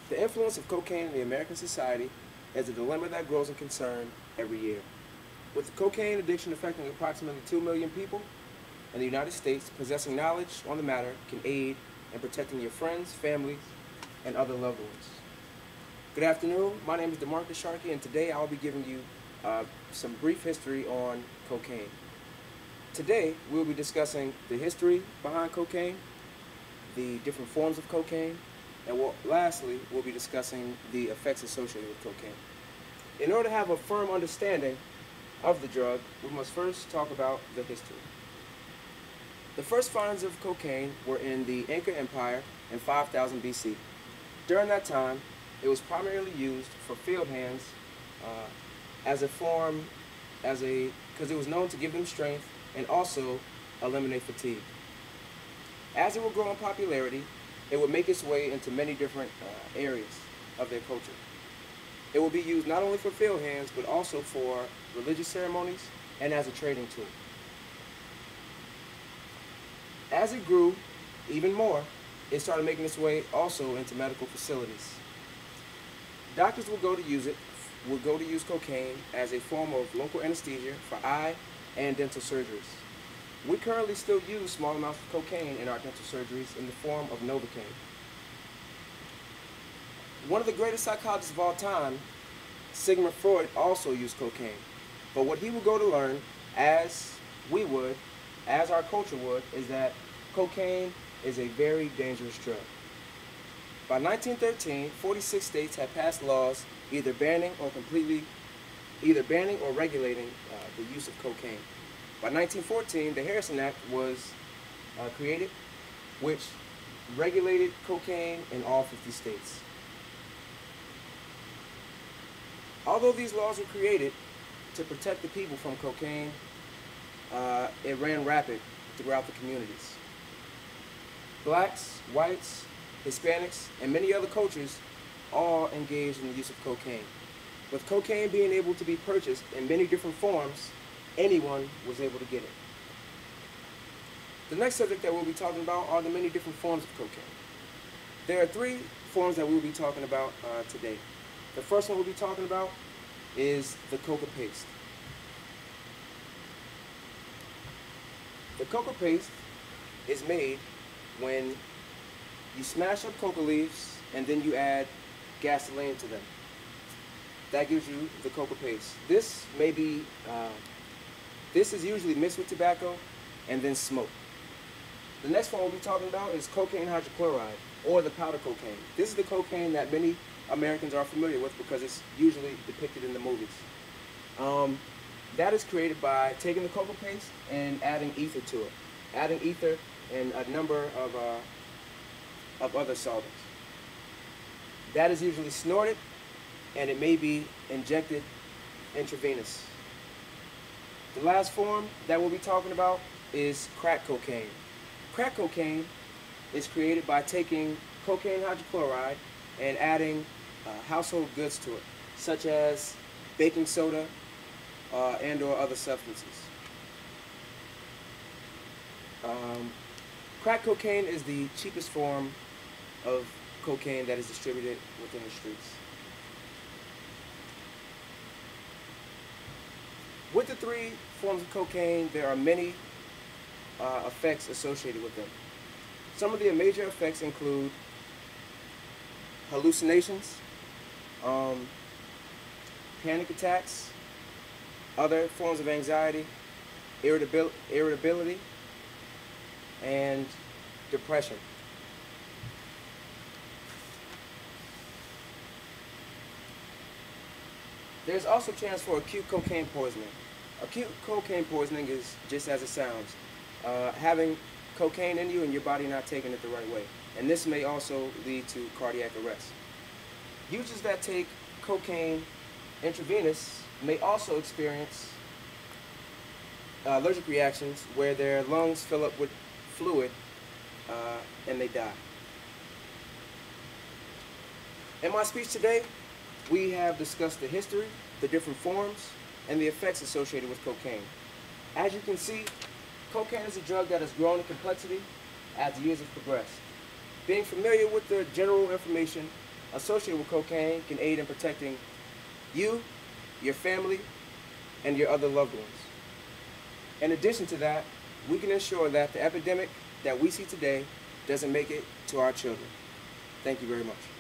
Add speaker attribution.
Speaker 1: The influence of cocaine in the American society is a dilemma that grows in concern every year. With the cocaine addiction affecting approximately 2 million people in the United States, possessing knowledge on the matter can aid in protecting your friends, families, and other loved ones. Good afternoon. My name is DeMarcus Sharkey, and today I will be giving you some brief history on cocaine. Today, we will be discussing the history behind cocaine, the different forms of cocaine, and lastly, we'll be discussing the effects associated with cocaine. In order to have a firm understanding of the drug, we must first talk about the history. The first finds of cocaine were in the Inca Empire in 5000 BC. During that time, it was primarily used for field hands because it was known to give them strength and also eliminate fatigue. As it would grow in popularity, it would make its way into many different areas of their culture. It will be used not only for field hands, but also for religious ceremonies and as a trading tool. As it grew even more, it started making its way also into medical facilities. Doctors would go to use cocaine as a form of local anesthesia for eye and dental surgeries. We currently still use small amounts of cocaine in our dental surgeries in the form of Novocaine. One of the greatest psychologists of all time, Sigmund Freud, also used cocaine. But what he would go to learn, as we would, as our culture would, is that cocaine is a very dangerous drug. By 1913, 46 states had passed laws either banning or regulating the use of cocaine. By 1914, the Harrison Act was created, which regulated cocaine in all 50 states. Although these laws were created to protect the people from cocaine, it ran rapid throughout the communities. Blacks, whites, Hispanics, and many other cultures all engaged in the use of cocaine. With cocaine being able to be purchased in many different forms, anyone was able to get it. The next subject that we'll be talking about are the many different forms of cocaine. There are three forms that we'll be talking about today. The first one we'll be talking about is the coca paste. The coca paste is made when you smash up coca leaves and then you add gasoline to them. That gives you the coca paste. This is usually mixed with tobacco and then smoked. The next one we'll be talking about is cocaine hydrochloride, or the powder cocaine. This is the cocaine that many Americans are familiar with because it's usually depicted in the movies. That is created by taking the coca paste and adding ether to it. Adding ether and a number of other solvents. That is usually snorted, and it may be injected intravenous. The last form that we'll be talking about is crack cocaine. Crack cocaine is created by taking cocaine hydrochloride and adding household goods to it, such as baking soda and or other substances. Crack cocaine is the cheapest form of cocaine that is distributed within the streets. With the three forms of cocaine, there are many effects associated with them. Some of the major effects include hallucinations, panic attacks, other forms of anxiety, irritability, and depression. There's also chance for acute cocaine poisoning. Acute cocaine poisoning is just as it sounds, having cocaine in you and your body not taking it the right way. And this may also lead to cardiac arrest. Users that take cocaine intravenous may also experience allergic reactions where their lungs fill up with fluid and they die. In my speech today, we have discussed the history, the different forms, and the effects associated with cocaine. As you can see, cocaine is a drug that has grown in complexity as the years have progressed. Being familiar with the general information associated with cocaine can aid in protecting you, your family, and your other loved ones. In addition to that, we can ensure that the epidemic that we see today doesn't make it to our children. Thank you very much.